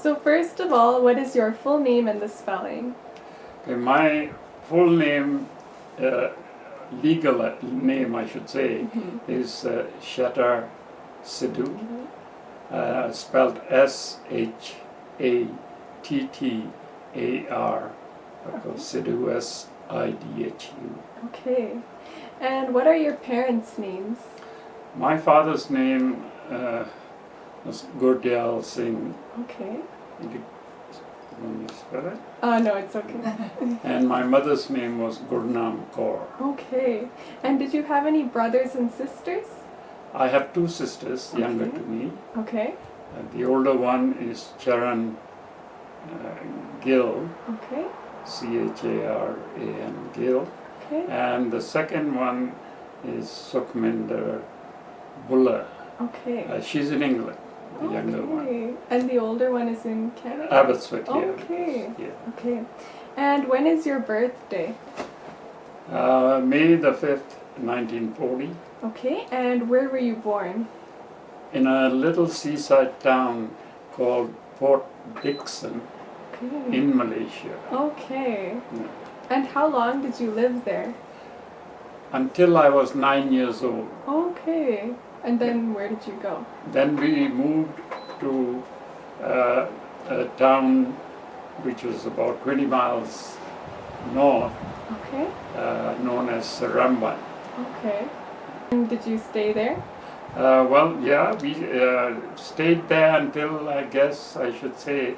So first of all, what is your full name and the spelling? Okay, my full name, legal name I should say, is Shatar Sidhu, spelled Shattar, Sidhu, Sidhu. Okay. And what are your parents' names? My father's name was Gurdial Singh. Okay. Want me to spell it? No, it's okay. And my mother's name was Gurnam Kaur. Okay. And did you have any brothers and sisters? I have two sisters, younger to me. Okay. The older one is Charan Gill, Okay. Charan Gill. Okay. And the second one is Sukhminder Bulla. Okay. She's in England, the younger one. Okay. And the older one is in Canada? Abbotsford, yeah. Okay. Yeah. Okay. And when is your birthday? May the 5th, 1940. Okay. And where were you born? In a little seaside town called Port Dickson Okay. in Malaysia. Okay. Yeah. And how long did you live there? Until I was 9 years old. Okay. And then where did you go? Then we moved to a town which was about 20 miles north, Okay. known as Saramban. Okay. And did you stay there? Well, yeah, we stayed there until, I guess I should say,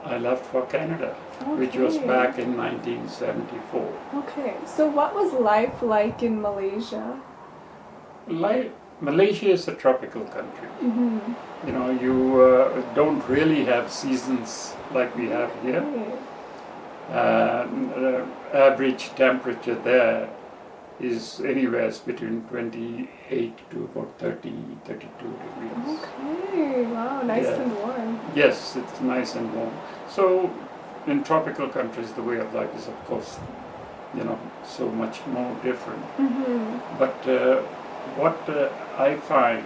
I left for Canada, which was Okay. back in 1974. Okay. So what was life like in Malaysia? Malaysia is a tropical country. Mm-hmm. You know, you don't really have seasons like we have here. Average temperature there is anywhere between 28 to about 30, 32 degrees. Okay. Wow. Nice Yeah. and warm. Yes, it's nice and warm. So in tropical countries, the way of life is, of course, you know, so much more different. Mm-hmm. But what I find,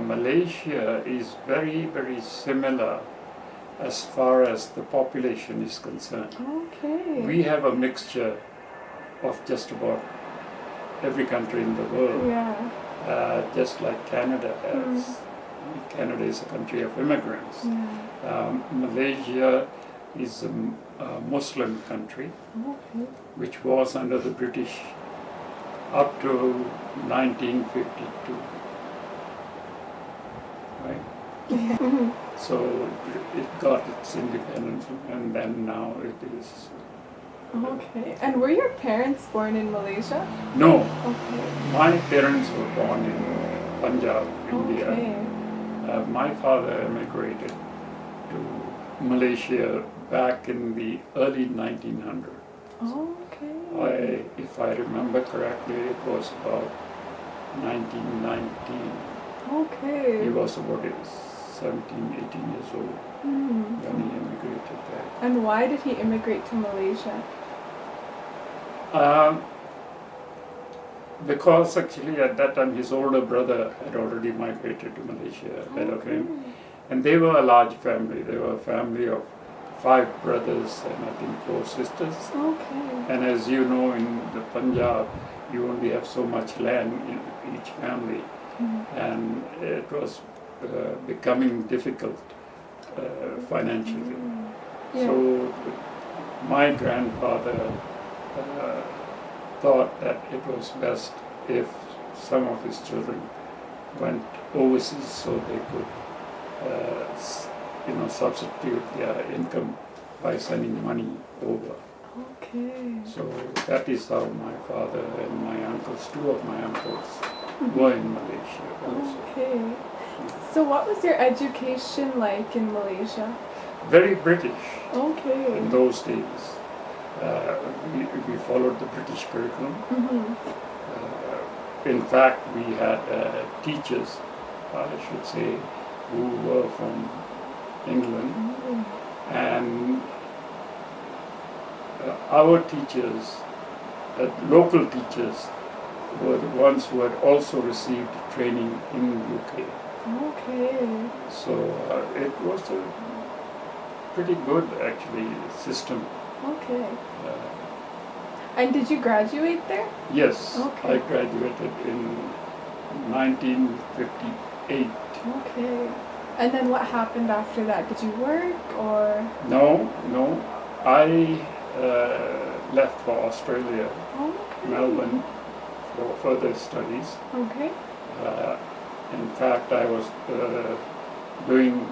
Malaysia is very, very similar as far as the population is concerned. Okay. We have a mixture of just about every country in the world, Yeah. just like Canada has. Canada is a country of immigrants. Yeah. Malaysia is a Muslim country, Okay. which was under the British up to 1952. Right? Mhm. So it got its independence, and then now it is. Okay. And were your parents born in Malaysia? No, Okay. my parents were born in Punjab, India. Okay. My father emigrated to Malaysia back in the early 1900s. Okay. If I remember correctly, it was about 1919. Okay. He was about 17, 18 years old when he immigrated there. And why did he immigrate to Malaysia? Because actually at that time his older brother had already migrated to Malaysia ahead of him. And they were a large family. They were a family of 5 brothers and I think 4 sisters. Okay. And as you know, in the Punjab, you only have so much land in each family. And it was becoming difficult financially. Yeah. So my grandfather thought that it was best if some of his children went overseas so they could substitute their income by sending money over. Okay. So that is how my father and my uncles, 2 of my uncles, were in Malaysia also. Okay. So what was your education like in Malaysia? Very British Okay. in those days. We followed the British curriculum. In fact, we had teachers, I should say, who were from England. And our teachers, local teachers, were the ones who had also received training in the UK Okay. So it was a pretty good actually system. Okay. Uh, And did you graduate there? yes, Okay. I graduated in 1958. Okay. And then what happened after that? Did you work or? No, no, I left for Australia, Okay. Melbourne, for further studies. Okay. Uh, in fact, I was doing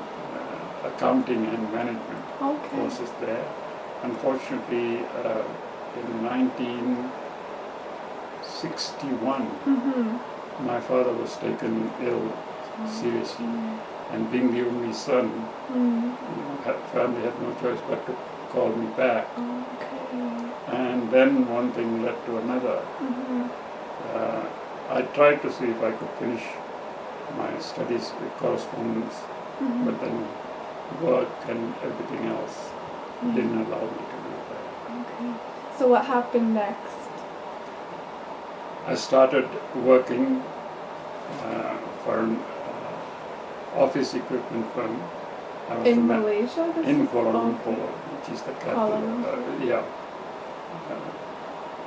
accounting and management Okay. courses there. Unfortunately, in 1961, Mhm. my father was taken ill seriously, and being the only son, Mm. family had no choice but to call me back. Okay. And then one thing led to another. Mhm. I tried to see if I could finish my studies with correspondence, Mhm. but then work and everything else didn't allow me to do that. Okay. So what happened next? I started working for an office equipment firm. I was In Malaysia? in Kuala Lumpur, Okay. which is the Kuala capital. Lumpur.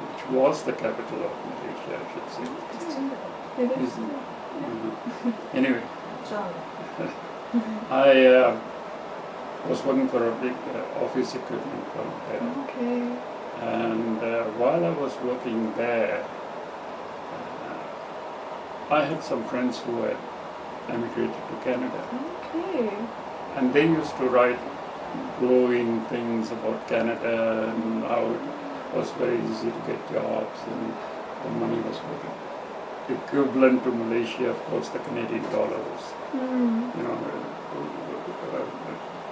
Which was the capital of Malaysia, I should say. It is. Isn't it? Anyway, Mhm. I was working for a big office equipment firm there. Okay. And while I was working there, I had some friends who had emigrated to Canada. Okay. And they used to write glowing things about Canada and how it was very easy to get jobs and the money was good. Equivalent to Malaysia, of course, the Canadian dollar was, Mm.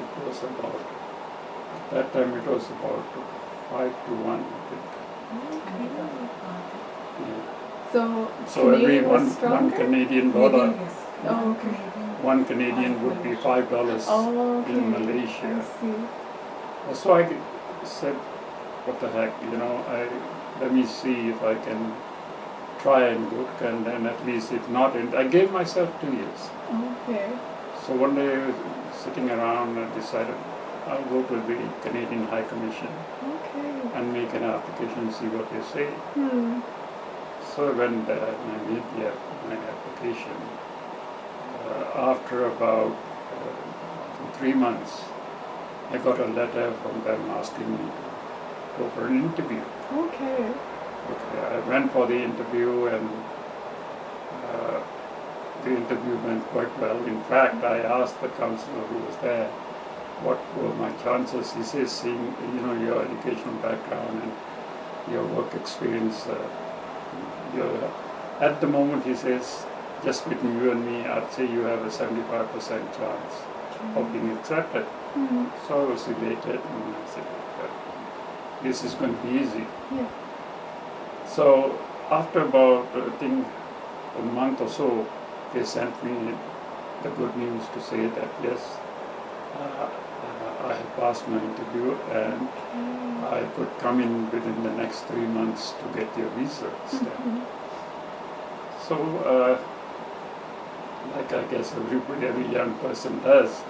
it was about, at that time it was about 5 to 1, I think. Okay. Yeah. So So every Canadian was one stronger? Canadian dollar, Oh, okay. one Canadian would be $5 Oh, okay. in Malaysia. I see. So I said, what the heck, let me see if I can try and go to Canada, and at least if not, and I gave myself 2 years. Okay. So one day, sitting around, I decided I'll go to the Canadian High Commission Okay. and make an application and see what they say. Hmm. So I went there and I made my application. After about 3 months, I got a letter from them asking me to go for an interview. Okay. Okay, I went for the interview and the interview went quite well. In fact, I asked the counselor who was there what were my chances. He says, seeing your educational background and your work experience, at the moment, he says, just between you and me, I'd say you have a 75% chance of being accepted. Hmm. So I was elated and I said, this is going to be easy. Yeah. So after about, I think, a month or so, they sent me the good news to say that yes, I had passed my interview and I could come in within the next 3 months to get your visa stamp. Mhm. So, like I guess every young person does,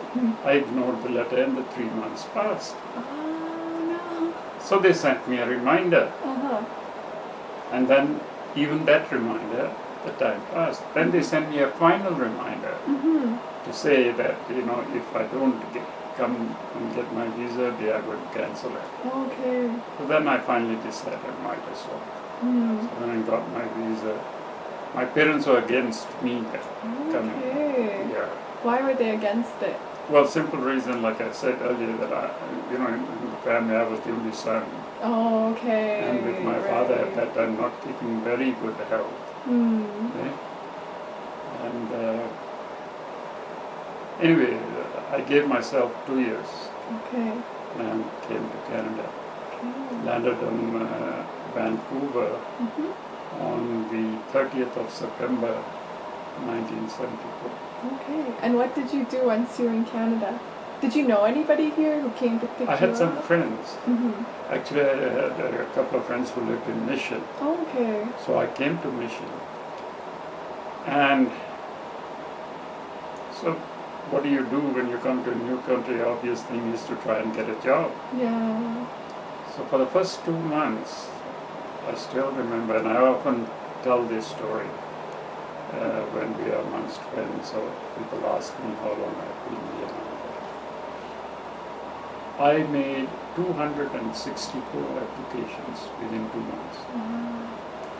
I ignored the letter and the 3 months passed. Oh no. So they sent me a reminder, Uh-huh. and then even that reminder, the time passed. Then they sent me a final reminder Mhm. to say that, if I don't come and get my visa, they are going to cancel it. Okay. So then I finally decided I might as well. Hmm. So when I got my visa, my parents were against me coming. Okay. Yeah. Why were they against it? Well, simple reason, like I said earlier, that in the family I was the only son. Oh, okay. And with my father at that time not keeping very good health. Hmm. Okay? And anyway, I gave myself 2 years Okay. and came to Canada. Okay. Landed on Vancouver Mhm. on the 30th of September 1974. Okay. And what did you do once you were in Canada? Did you know anybody here who came to pick I you had some up? friends. Mhm. Actually, I had a couple of friends who lived in Mission. Okay. So I came to Mission. And So what do you do when you come to a new country? Obvious thing is to try and get a job. Yeah. So for the first 2 months, I still remember, and I often tell this story when we are amongst friends, or people ask me how long I've been here. I made 264 applications within 2 months. Wow.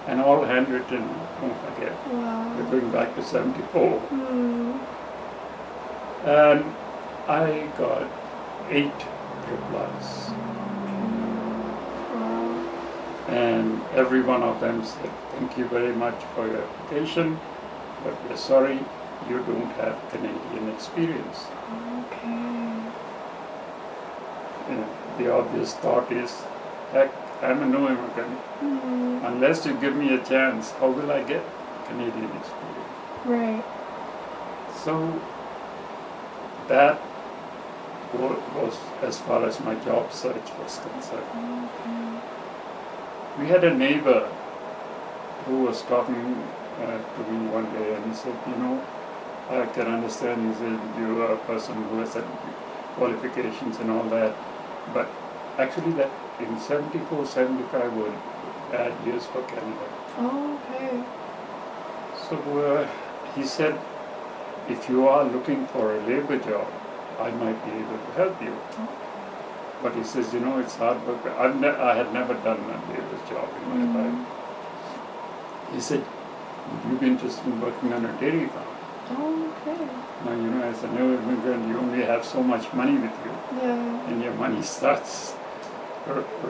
And all handwritten, don't forget. Wow. We're going back to 74. Mm. And I got 8 replies. Wow. And every one of them said, thank you very much for your application, but we're sorry, you don't have Canadian experience. Okay. You know, the obvious thought is, heck, I'm a new immigrant. Mm. Unless you give me a chance, how will I get Canadian experience? Right. So that was as far as my job search was concerned. Okay. We had a neighbor who was talking to me one day, and he said, you know, I can understand, he said, you are a person who has had qualifications and all that, but actually that in 74, 75 were bad years for Canada. Okay. So he said, if you are looking for a labor job, I might be able to help you. But he says, you know, it's hard work. I had never done a labor job in my life. He said, would you be interested in working on a dairy farm? Okay. Now, you know, as a new immigrant, you only have so much money with you, Yeah. and your money starts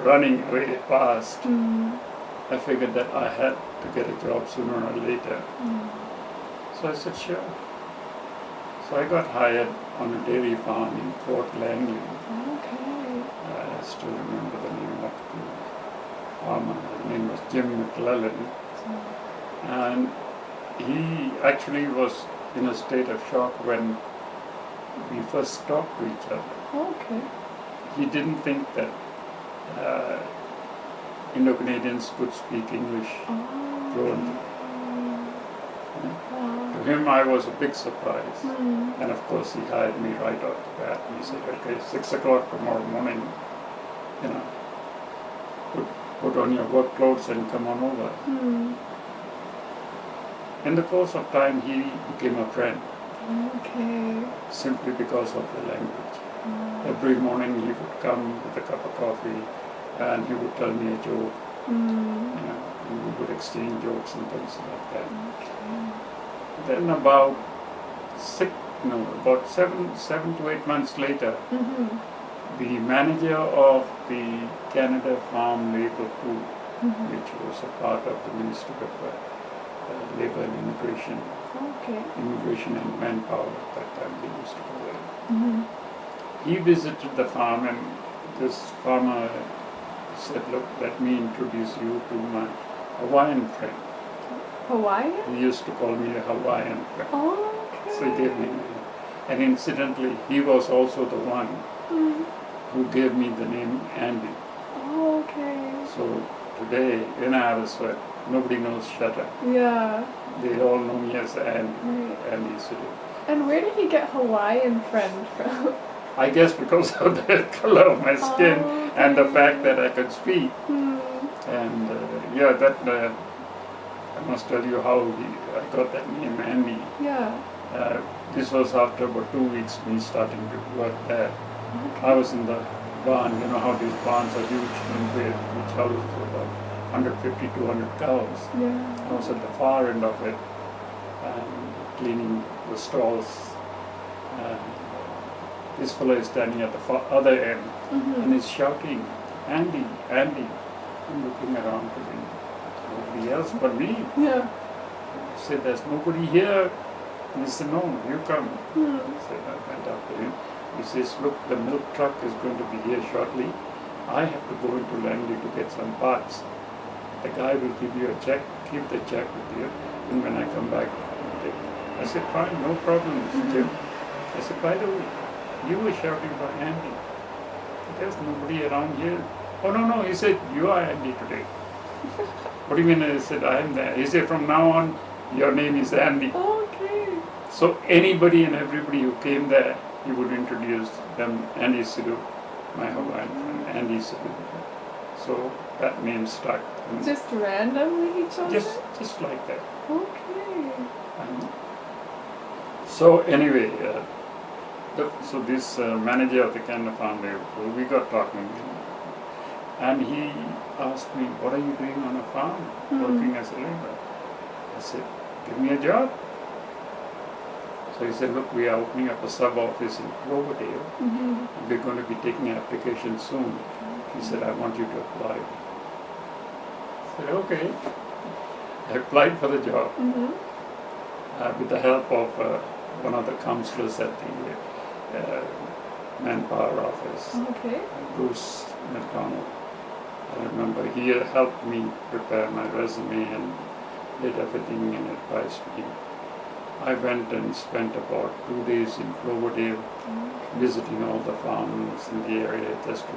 running away fast. Mm. I figured that I had to get a job sooner or later. Mm. So I said, sure. So I got hired on a dairy farm in Fort Langley. Okay. I still remember the name of the farmer. His name was Jim McClellan. And he actually was in a state of shock when we first talked to each other. Okay. He didn't think that Indo-Canadians could speak English fluently. To him, I was a big surprise. Mm. And of course, he hired me right off the bat. He said, okay, 6 o'clock tomorrow morning, you know, put on your work clothes and come on over. Mm. In the course of time, he became a friend, Okay. simply because of the language. Mm. Every morning he would come with a cup of coffee and he would tell me a joke, Mm. you know, and we would exchange jokes and things like that. Okay. Then about 7 to 8 months later, Mm-hmm. the manager of the Canada Farm Labour Pool, Mm-hmm. which was a part of the Ministry of Labour and Immigration, Okay. Immigration and Manpower at that time they used to call it. Mm-hmm. He visited the farm, and this farmer said, look, let me introduce you to my Hawaiian friend. Hawaiian? He used to call me a Hawaiian friend. Okay. So he gave me, and incidentally, he was also the one Mm. who gave me the name Andy. Okay. So today in Aerosville, nobody knows Shutter. Yeah. They all know me as Andy, Right. Andy Sidhu. And where did he get Hawaiian friend from? I guess because of the color of my skin and the fact that I could speak. Hmm. And yeah, that I must tell you how I got that name Andy. Yeah. This was after about 2 weeks me starting to work there. Okay. I was in the barn, you know how these barns are huge, which houses about 150, 200 cows. Yeah. I was at the far end of it, cleaning the stalls. This fellow is standing at the other end, Mm-hmm. and he's shouting, Andy, Andy. I'm looking around to him. Nobody else but me. Yeah. I said, there's nobody here. He said, no, you come. Hmm. So I went up to him. He says, look, the milk truck is going to be here shortly. I have to go into Langley to get some parts. The guy will give you a check, keep the check with you, and when I come back, I'll take it. I said, fine, no problem, Mr. Jim. I said, by the way, you were shouting for Andy. There's nobody around here. Oh, no, he said, you are Andy today. What do you mean? I said, I am there. He said, from now on, your name is Andy. Okay. So anybody and everybody who came there, he would introduce them, Andy Sidhu, my Hawaiian friend, Andy Sidhu. So that name stuck. And Just randomly he chose it? just like that. Okay. And so anyway, so this manager of the Canada family, we got talking, and he asked me, "What are you doing on a farm, working as a laborer?" I said, "Give me a job." So he said, "Look, we are opening up a sub office in Cloverdale. Mm-hmm. We're going to be taking applications soon." He said, "I want you to apply." I said, "Okay." I applied for the job Mm-hmm. with the help of one of the counselors at the manpower office, Okay. Bruce McDonald. I remember he helped me prepare my resume and did everything and advised me. I went and spent about 2 days in Cloverdale, visiting all the farms in the area just to,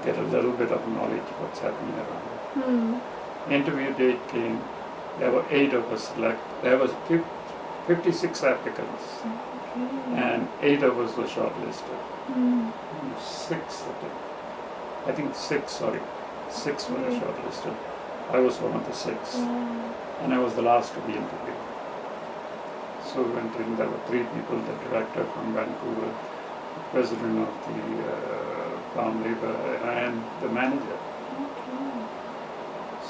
get a little bit of knowledge of what's happening around. Interview date came. There were 8 of us There was 56 applicants, and 8 of us were shortlisted. 6 of them. I think 6 were shortlisted. I was one of the 6, and I was the last to be interviewed. So we went in, there were 3 people, the director from Vancouver, the president of the farm labor, and the manager.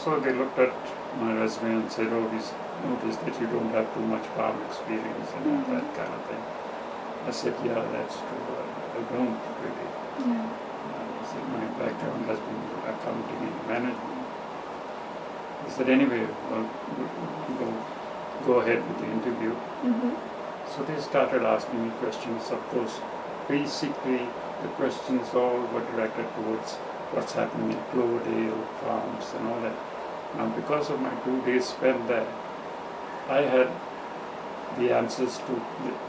So they looked at my resume and said, "Oh, we noticed that you don't have too much farm experience and all that kind of thing." I said, "Yeah, that's true. I don't really." I said, "My background has been accounting and management." He said, "Anyway, well, go ahead with the interview." So they started asking me questions. Of course, basically the questions all were directed towards what's happening in Cloverdale farms and all that. Now, because of my 2 days spent there, I had the answers to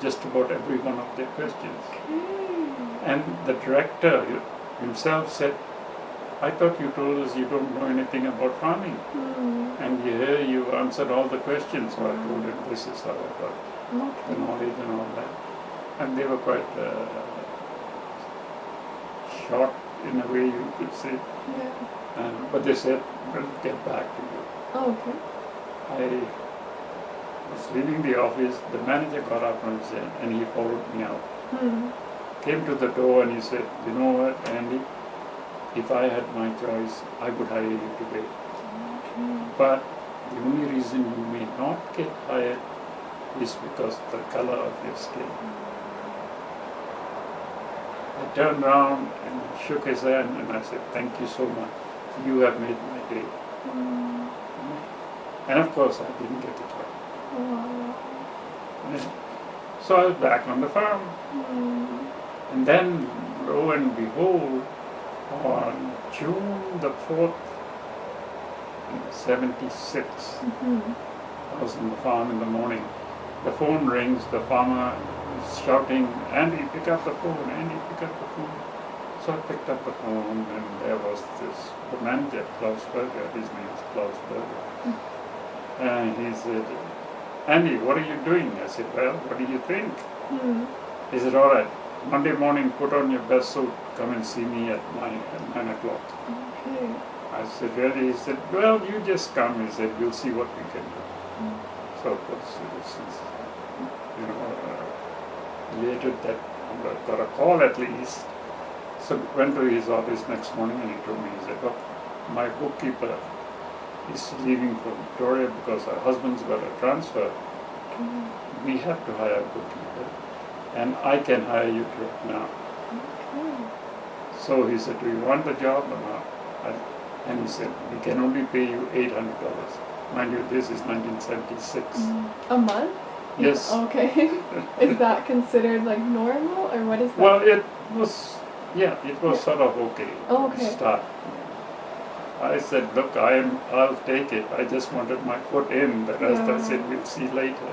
just about every one of their questions. And the director himself said, "I thought you told us you don't know anything about farming. And here you answered all the questions." So I told him, "This is how I got the knowledge and all that." And they were quite shocked in a way, you could say. But they said, "We'll get back to you." Okay. I was leaving the office. The manager got up from his end and he followed me out. Came to the door and he said, "You know what, Andy? If I had my choice, I would hire you today. But the only reason you may not get hired is because of the color of your skin." I turned around and shook his hand and I said, "Thank you so much. You have made my day." And of course, I didn't get the job. So I was back on the farm. And then, lo and behold, on June the 4th, 76, I was on the farm in the morning. The phone rings, the farmer is shouting, "Andy, pick up the phone, Andy, pick up the phone." So I picked up the phone and there was the manager, Klaus Berger, his name is Klaus Berger. And he said, "Andy, what are you doing?" I said, "Well, what do you think?" He said, "All right, Monday morning, put on your best suit, come and see me at 9 o'clock. I said, "Really?" He said, "Well, you just come." He said, "We'll see what we can do." So of course, since, later that I got a call at least. So went to his office next morning and he told me, he said, "Look, my bookkeeper is leaving for Victoria because her husband's got a transfer. We have to hire a bookkeeper and I can hire you right now." So he said, "Do you want the job or not?" And he said, "We can only pay you $800. Mind you, this is 1976. A month? Yes. Okay. Is that considered like normal or what is that? Well, it was sort of okay. Okay. Start. I said, "Look, I'll take it. I just wanted my foot in. The rest I said we'll see later."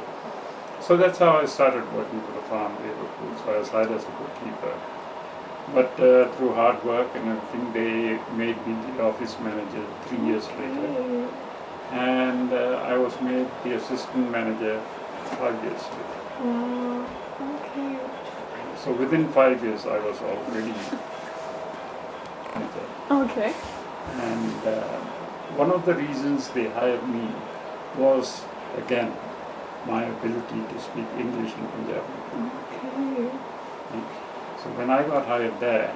So that's how I started working for the farm labor pool. So I was hired as a bookkeeper. But through hard work and everything, they made me the office manager 3 years later. And I was made the assistant manager 5 years later. Wow. Okay. So within 5 years, I was already manager. Okay. And one of the reasons they hired me was, again, my ability to speak English in Punjabi. Okay. So when I got hired there,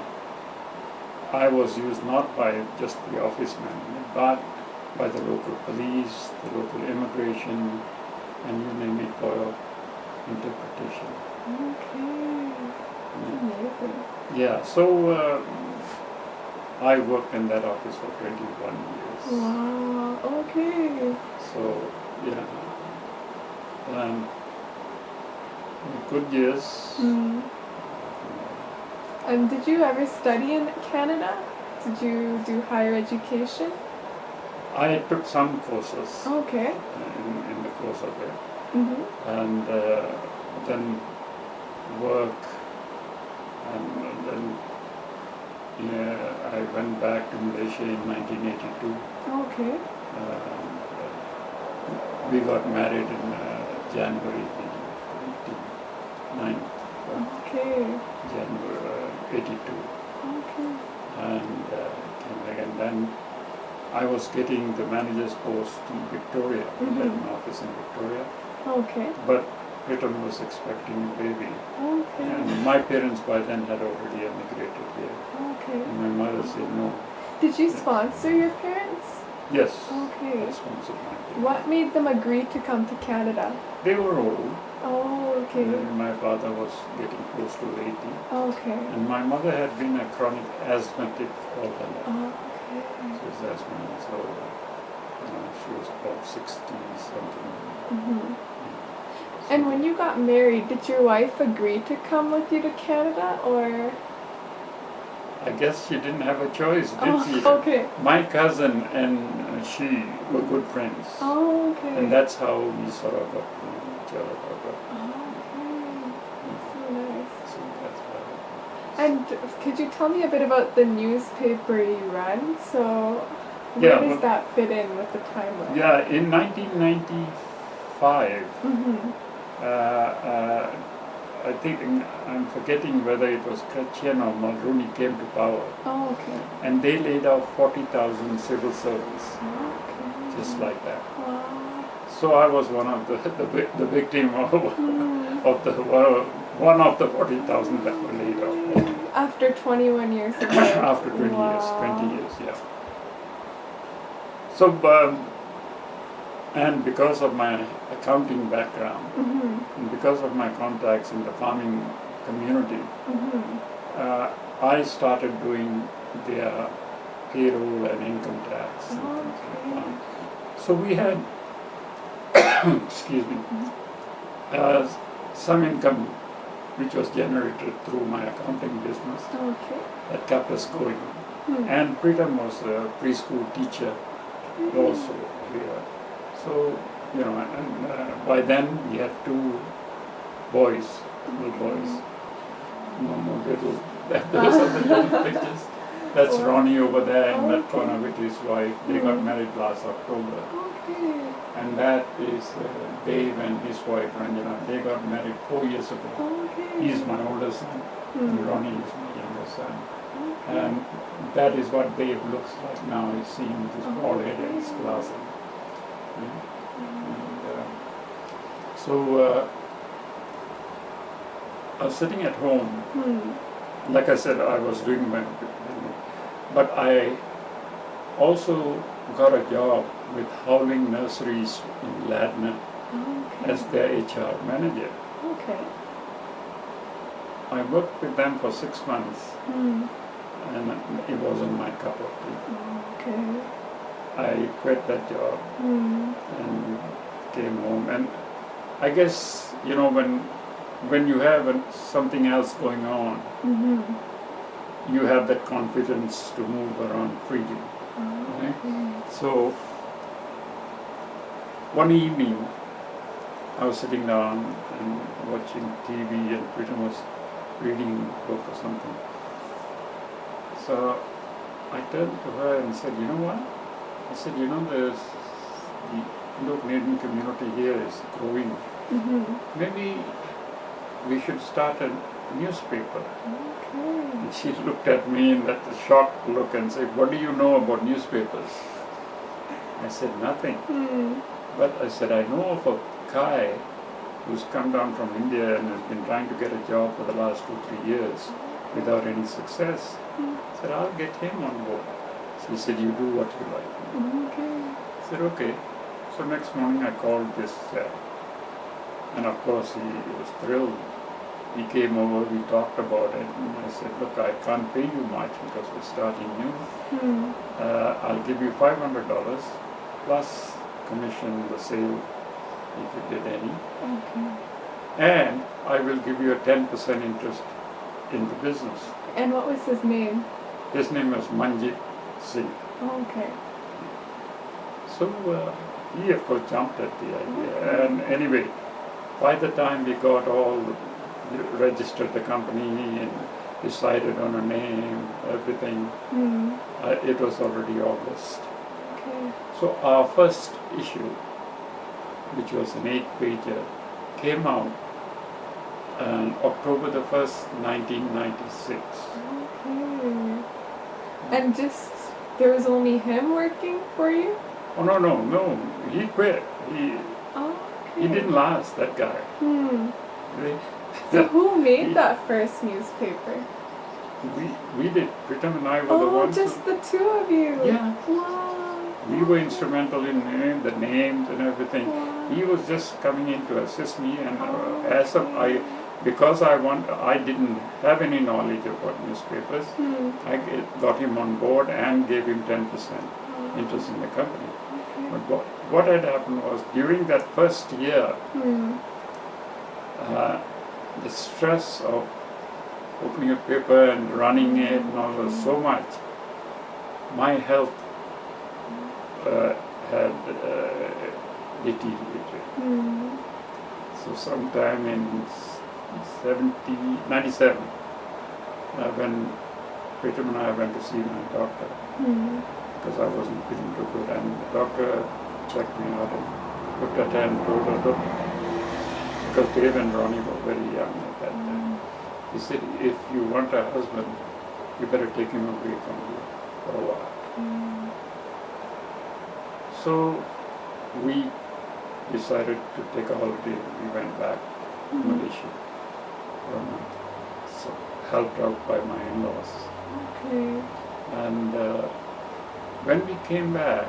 I was used not by just the officemen, but by the local police, the local immigration, and you name it for interpretation. Okay. Amazing. Yeah, so I worked in that office for 21 years. Wow. Okay. So, yeah. Good years. Mm. And did you ever study in Canada? Did you do higher education? I took some courses Okay. in the course of it, Mhm. and then work, and then I went back to Malaysia in 1982. Okay. We got married in January 29th, Okay. January 82. Okay. And came back, and then I was getting the manager's post in Victoria. We had an office in Victoria, Okay. but Britain was expecting a baby, Okay. and my parents by then had already emigrated here. Okay. And my mother said no. Did you sponsor your parents? Yes, Okay. I sponsored my parents. What made them agree to come to Canada? They were old. Oh, okay. My father was getting close to 80, Okay. and my mother had been a chronic asthmatic all her life. Okay. She was asthma, so she was about 60 something. Mhm. And when you got married, did your wife agree to come with you to Canada, or? I guess she didn't have a choice, did Oh, she? okay. My cousin and she were good friends, Oh, okay. and that's how we sort of got to know each other. Okay. So nice. So that's how. And could you tell me a bit about the newspaper you run? So, Yeah, where does well- that fit in with the timeline? Yeah, in 1995, Mhm. I think I'm forgetting whether it was Kretchen or Mulrooney came to power, Oh, okay. and they laid off 40,000 civil servants, Okay. just like that. Wow. So I was one of the victim of Mm. one of the 40,000 that were laid off After 21 years of work. after 20 years, Wow. 20 years, yeah. So, and because of my accounting background, Mhm. and because of my contacts in the farming community, Mhm. I started doing their payroll and income tax. And things like Okay. that. So we had, excuse me, some income which was generated through my accounting business Okay. that kept us going. Hmm. And Pritam was a preschool teacher also here. So, and by then we had two boys, little boys. No more little. Those are the little pictures. That's Wow. Ronnie over there in that Okay. corner with his wife. They got married last October. Okay. And that is Dave and his wife Ranjana. They got married 4 years ago. Okay. He's my older son, and Hmm. Ronnie is my younger son. Okay. And that is what Dave looks like now. He's seen his bald head and his glasses. So I was sitting at home. Hmm. Like I said, I was doing my, but I also got a job with Howling Nurseries in Ladner Okay. as their HR manager. Okay. I worked with them for 6 months, Hmm. and it wasn't my cup of tea. Okay. I quit that job Hmm. and came home. And I guess, when you have something else going on, Mhm. you have that confidence to move around freely. Okay. So one evening, I was sitting down and watching TV, and Pritam was reading a book or something. So I turned to her and said, "You know what?" I said, the Indo-Canadian community here is growing maybe we should start a newspaper. Okay. And she looked at me in that shocked look and said, what do you know about newspapers? I said, nothing. But I said, I know of a guy who's come down from India and has been trying to get a job for the last 2-3 years without any success. I said, I'll get him on board. She said, you do what you like. Okay. I said, okay. So next morning I called this, and of course he was thrilled. He came over, we talked about it, and I said, look, I can't pay you much because we're starting new. I'll give you $500 plus commission the sale if you did any. Okay. And I will give you a 10% interest in the business. And what was his name? His name was Manjit Singh. Okay. So he of course jumped at the idea. And anyway, by the time we got all registered the company and decided on a name, everything, it was already August. Okay. So our first issue, which was an 8-pager, came out on October the 1st, 1996. Okay. And just, there was only him working for you? Oh no, he quit. Oh, okay. He didn't last, that guy. So who made that first newspaper? We did. Pritam and I were the ones. Oh, just the two of you. Yeah. Wow. We were instrumental in the names and everything. Wow. He was just coming in to assist me, and because I didn't have any knowledge about newspapers, I got him on board and gave him 10% interest in the company. Okay. But what had happened was during that first year, the stress of opening a paper and running it and all was so much. My health had deteriorated. So sometime in 97, when Pritam and I went to see my doctor, because I wasn't feeling too good, and the doctor checked me out and looked at her and told her, look, because Dave and Ronnie were very young at that time. He said, if you want a husband, you better take him away from you for a while. So we decided to take a holiday. We went back to Malaysia for a month. So helped out by my in-laws. Okay. And when we came back,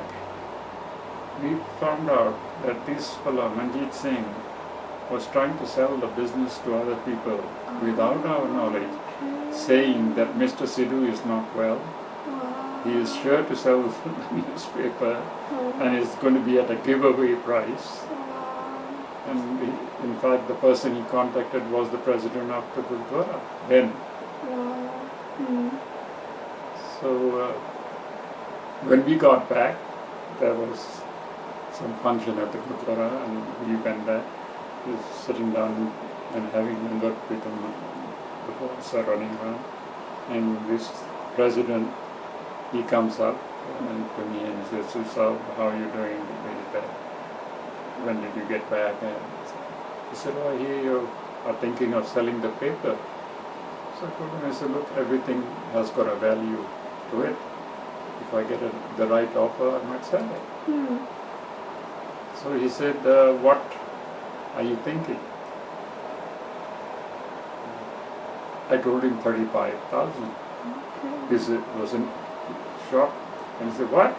we found out that this fellow, Manjit Singh, was trying to sell the business to other people without our knowledge, saying that Mr. Sidhu is not well. He is sure to sell the newspaper and it's going to be at a giveaway price. And in fact, the person he contacted was the president of the Gurdwara then. So when we got back, there was some function at the Gurdwara and we went back. He was sitting down and having lungar with him, the boys are running around. And this president, he comes up and to me and says, "So how are you doing? When did you get back?" And he said, "Oh, I hear you are thinking of selling the paper." So I told him, I said, "Look, everything has got a value to it. If I get the right offer, I might sell it." So he said, "What are you thinking?" I told him 35,000. He was in shock. And he said, "What?"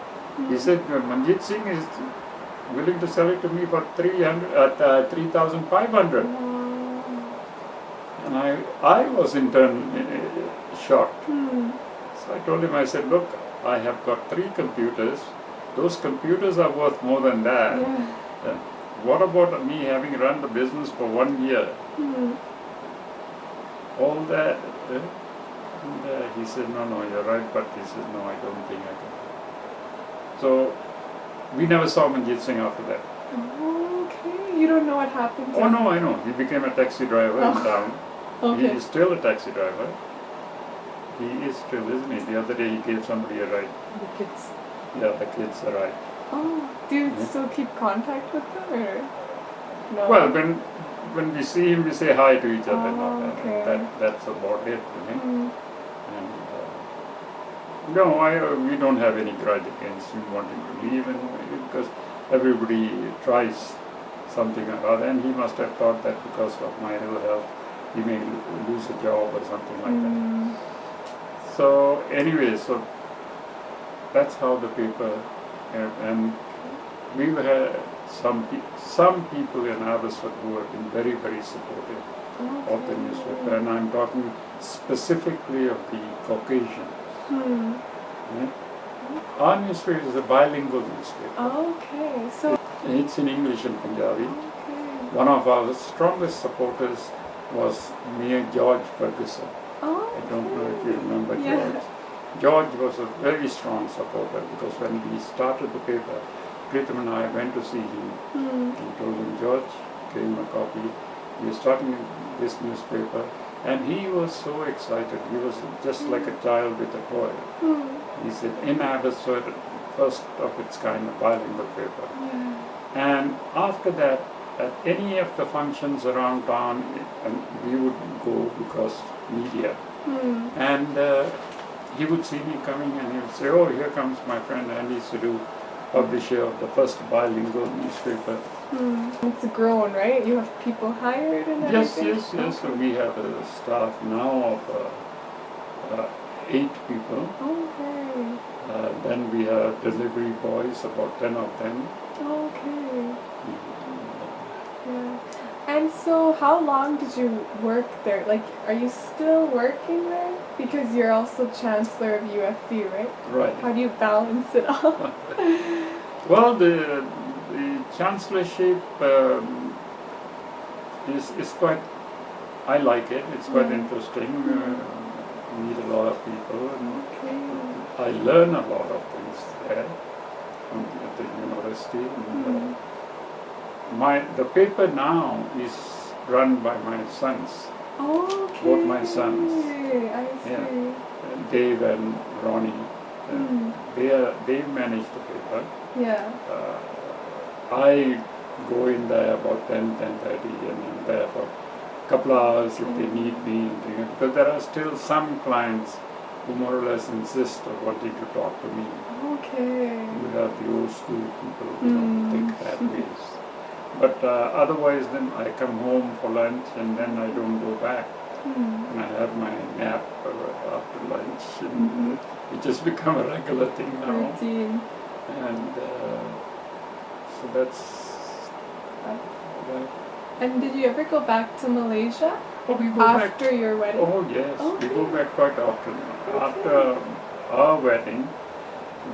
He said, "Manjit Singh is willing to sell it to me for 3,500. And I was in turn shocked. So I told him, I said, "Look, I have got 3 computers. Those computers are worth more than that. What about me having run the business for 1 year? All that." And he said, no, you're right, but he said, "No, I don't think I can." So we never saw Manjit Singh after that. Okay, you don't know what happened to him? Oh no, I know. He became a taxi driver in town. Okay. He is still a taxi driver. He is still, isn't he? The other day he gave somebody a ride. The kids. Yeah, the kids a ride. Oh, do you still keep contact with them, or? No. Well, when we see him, we say hi to each other. Oh, okay. That's about it. You know? Mm. And no, we don't have any grudge against him wanting to leave, and because everybody tries something or other, and he must have thought that because of my ill health, he may lose a job or something like that. So anyway, so that's how the paper, and we had some people in Abbotsford who have been very, very supportive of the newspaper, and I'm talking specifically of the Caucasian. Yeah. Our newspaper is a bilingual newspaper. Okay, so It's in English and Punjabi. okay. One of our strongest supporters was Mayor George Ferguson. I don't know if you remember Yeah. George. George was a very strong supporter because when we started the paper, Pritam and I went to see him and told him, George, gave him a copy. We're starting this newspaper. And he was so excited. He was just like a child with a toy. He said, in Abbotsford, first of its kind, a bilingual paper. Yeah. And after that, at any of the functions around town, and we would go because media. And he would see me coming and he would say, oh, here comes my friend Andy Sidhu, publisher of the first bilingual newspaper. It's grown, right? You have people hired and everything? Yes. So we have a staff now of 8 people. Okay. Then we have delivery boys, about 10 of them. Okay. Yeah. And so how long did you work there? Like, are you still working there? Because you're also Chancellor of UFU, right? Right. How do you balance it all? Well, the chancellorship is quite, I like it, it's quite interesting. Meet a lot of people, and I learn a lot of things there at the university. And, the paper now is run by my sons, Okay. both my sons, I see. Yeah. Dave and Ronnie. They manage the paper. Yeah. I go in there about 10:30, and I'm there for a couple of hours if they need me. Because there are still some clients who more or less insist on wanting to talk to me. Okay. We have the old school people who don't think that way. But otherwise, then I come home for lunch and then I don't go back. And I have my nap after lunch. And it just become a regular thing now. Routine. And so that's. And did you ever go back to Malaysia Oh, we go after back. your wedding? Oh yes, Okay. we go back quite often. Okay. After our wedding,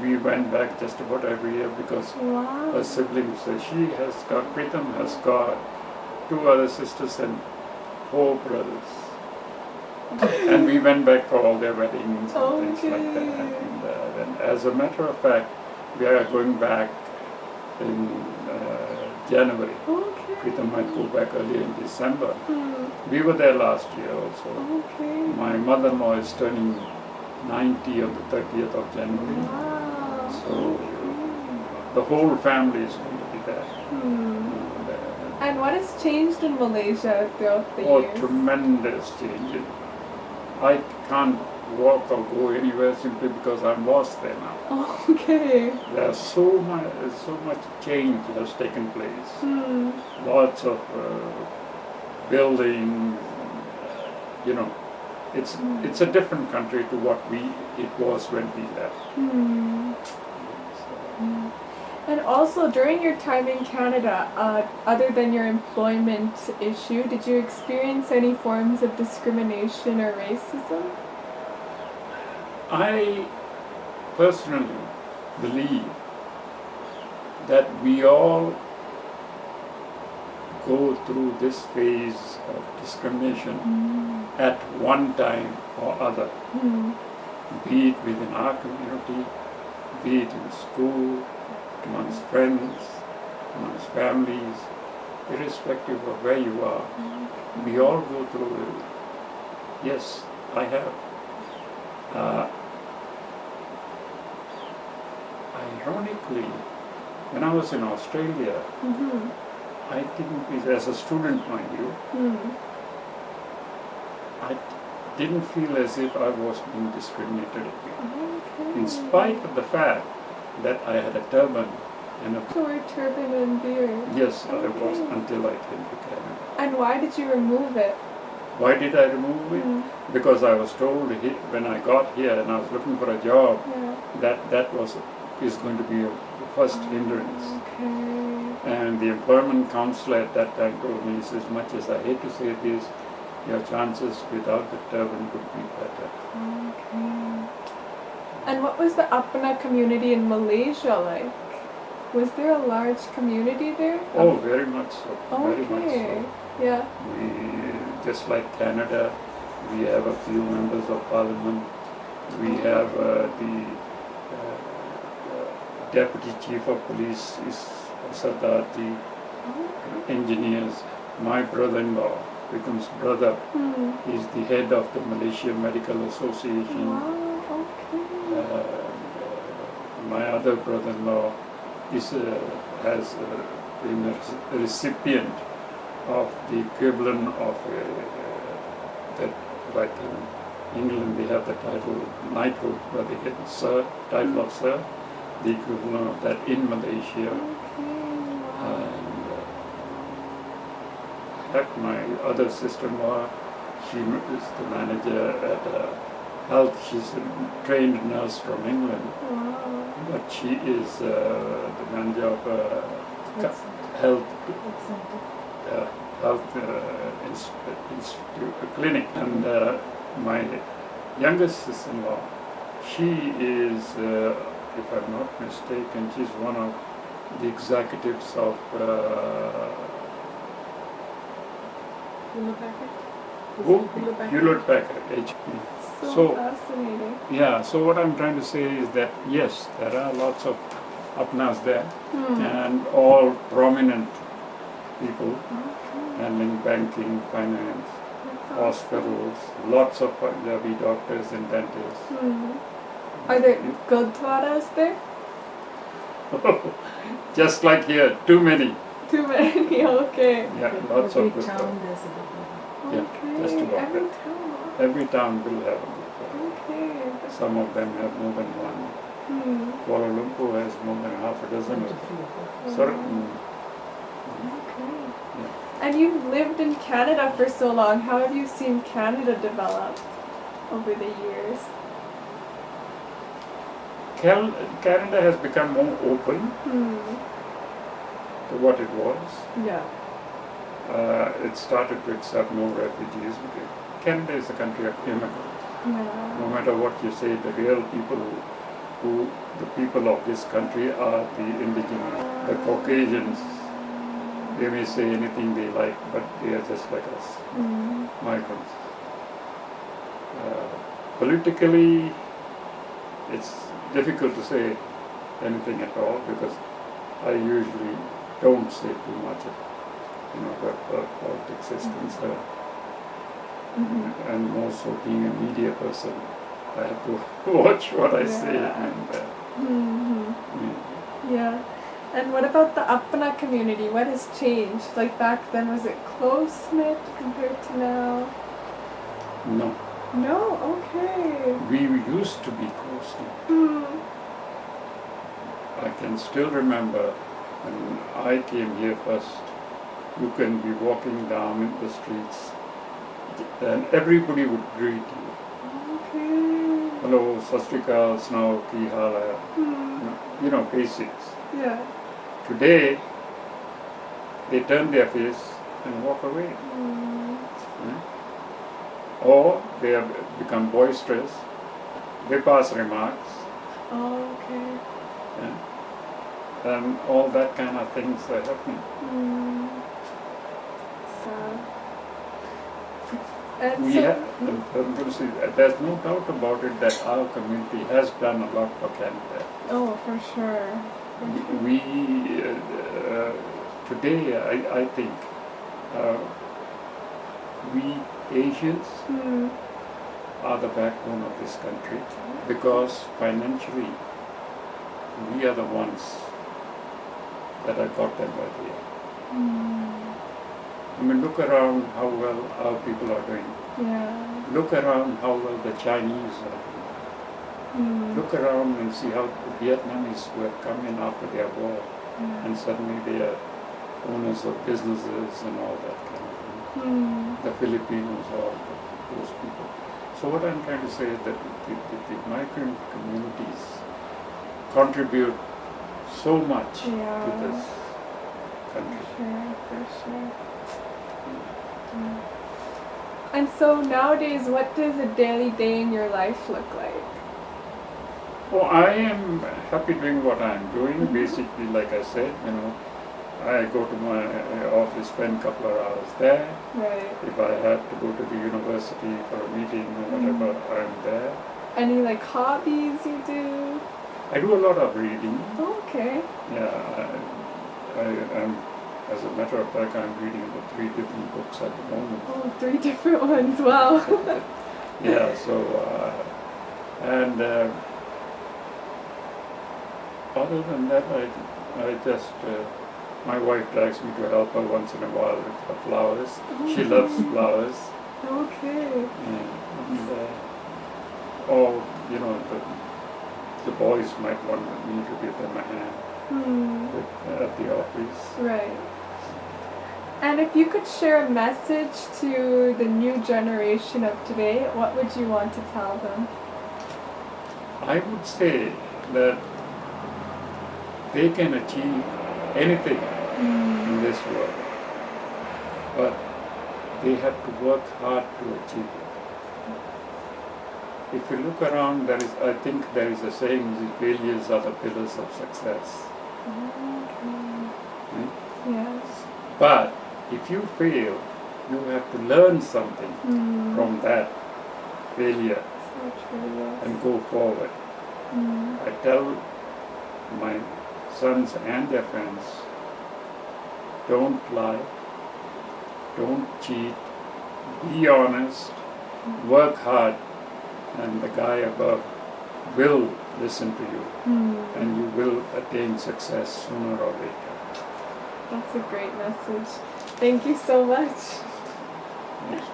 we went back just about every year because Wow. her siblings. She has got, Pritam has got 2 other sisters and 4 brothers. And we went back for all their weddings and things like that. And as a matter of fact, we are going back in January. Okay. Pritam might go back early in December. We were there last year also. Okay. My mother-in-law is turning 90 on the 30th of January. Wow. So the whole family is going to be there. And what has changed in Malaysia throughout the Oh, years? tremendous change. I can't walk or go anywhere simply because I'm lost there now. Okay. There's so much change has taken place. Lots of buildings. You know, it's a different country to what it was when we left. And also, during your time in Canada, other than your employment issue, did you experience any forms of discrimination or racism? I personally believe that we all go through this phase of discrimination at one time or other, be it within our community, be it in school, amongst friends, amongst families, irrespective of where you are. We all go through it. Yes, I have. Ironically, when I was in Australia, I didn't feel, as a student, mind you, I didn't feel as if I was being discriminated against. In spite of the fact that I had a turban and a... So we're turban and beard. Yes, I was until I came to Canada. And why did you remove it? Why did I remove it? Because I was told when I got here and I was looking for a job, that is going to be a first hindrance. Okay. And the employment counselor at that time told me, he says, as much as I hate to say this, your chances without the turban would be better. Okay. And what was the Apna community in Malaysia like? Was there a large community there? Oh, very much so. Very much so. Yeah. We, just like Canada, we have a few members of parliament. We have the deputy chief of police is Sardar, the engineers. My brother-in-law, Vikram's brother, is the head of the Malaysia Medical Association. Wow, okay. My other brother-in-law is has been a recipient of the equivalent of that, like in England they have the title knighthood, where they get the title of sir, the equivalent of that in Malaysia. And my other sister-in-law, she is the manager at health. She's a trained nurse from England. Wow. But she is the manager of health institute, clinic. And my youngest sister-in-law, she is, if I'm not mistaken, she's one of the executives of Hewlett Packard, HP. So fascinating. Yeah, so what I'm trying to say is that yes, there are lots of Apnas there, and all prominent people, and in banking, finance, hospitals, lots of Punjabi doctors and dentists. Are there Gurdwaras there? Just like here, too many. Too many, okay. Yeah, lots of good town ones. does it. Yeah, just about Every that. town. Every town will have a good one. Okay. Some of them have more than one. Kuala Lumpur has more than half a dozen. Certain. Okay. Yeah. And you've lived in Canada for so long. How have you seen Canada develop over the years? Canada has become more open to what it was. Yeah. It started to accept more refugees. Canada is a country of immigrants. Yeah. No matter what you say, the real people the people of this country are the indigenous, the Caucasians. They may say anything they like, but they are just like us, migrants. Politically, it's difficult to say anything at all because I usually don't say too much where politics is concerned. And more so being a media person, I have to watch what I say. And, Yeah. And what about the Apna community? What has changed? Like back then, was it close-knit compared to now? No. No? Okay. We used to be close-knit. I can still remember when I came here first, you can be walking down in the streets and everybody would greet you. Okay. Hello, Sat Sri Akal, Snao, Ki Hal hai? Basics. Yeah. Today, they turn their face and walk away. Or they have become boisterous. They pass remarks. Oh, okay. And all that kind of things are happening. Sad. And We so, have, I'm going to say, there's no doubt about it that our community has done a lot for Canada. oh, for sure. We today, I think, we Asians are the backbone of this country because financially we are the ones that have got them right here. I mean, look around how well our people are doing. Yeah. Look around how well the Chinese are doing. Look around and see how the Vietnamese who have come in after their war, and suddenly they are owners of businesses and all that kind of thing. The Filipinos, all those people. So what I'm trying to say is that the migrant communities contribute so much to this country. For sure. And so nowadays, what does a daily day in your life look like? Well, I am happy doing what I'm doing. Basically, like I said, I go to my office, spend a couple of hours there. Right. If I have to go to the university for a meeting or whatever, I'm there. Any like hobbies you do? I do a lot of reading. Okay. Yeah, as a matter of fact, I'm reading about 3 different books at the moment. Oh, 3 different ones. Wow. Yeah. So, and other than that, I just. My wife drags me to help her once in a while with her flowers. She loves flowers. Okay. Or, the boys might want me to give them a hand at the office. Right. And if you could share a message to the new generation of today, what would you want to tell them? I would say that they can achieve anything in this world, but they have to work hard to achieve it. If you look around, I think there is a saying, the failures are the pillars of success. Yes. But if you fail, you have to learn something from that failure So true, yes. and go forward. I tell my sons and their friends, don't lie, don't cheat, be honest, work hard, and the guy above will listen to you, and you will attain success sooner or later. That's a great message. Thank you so much. Yes,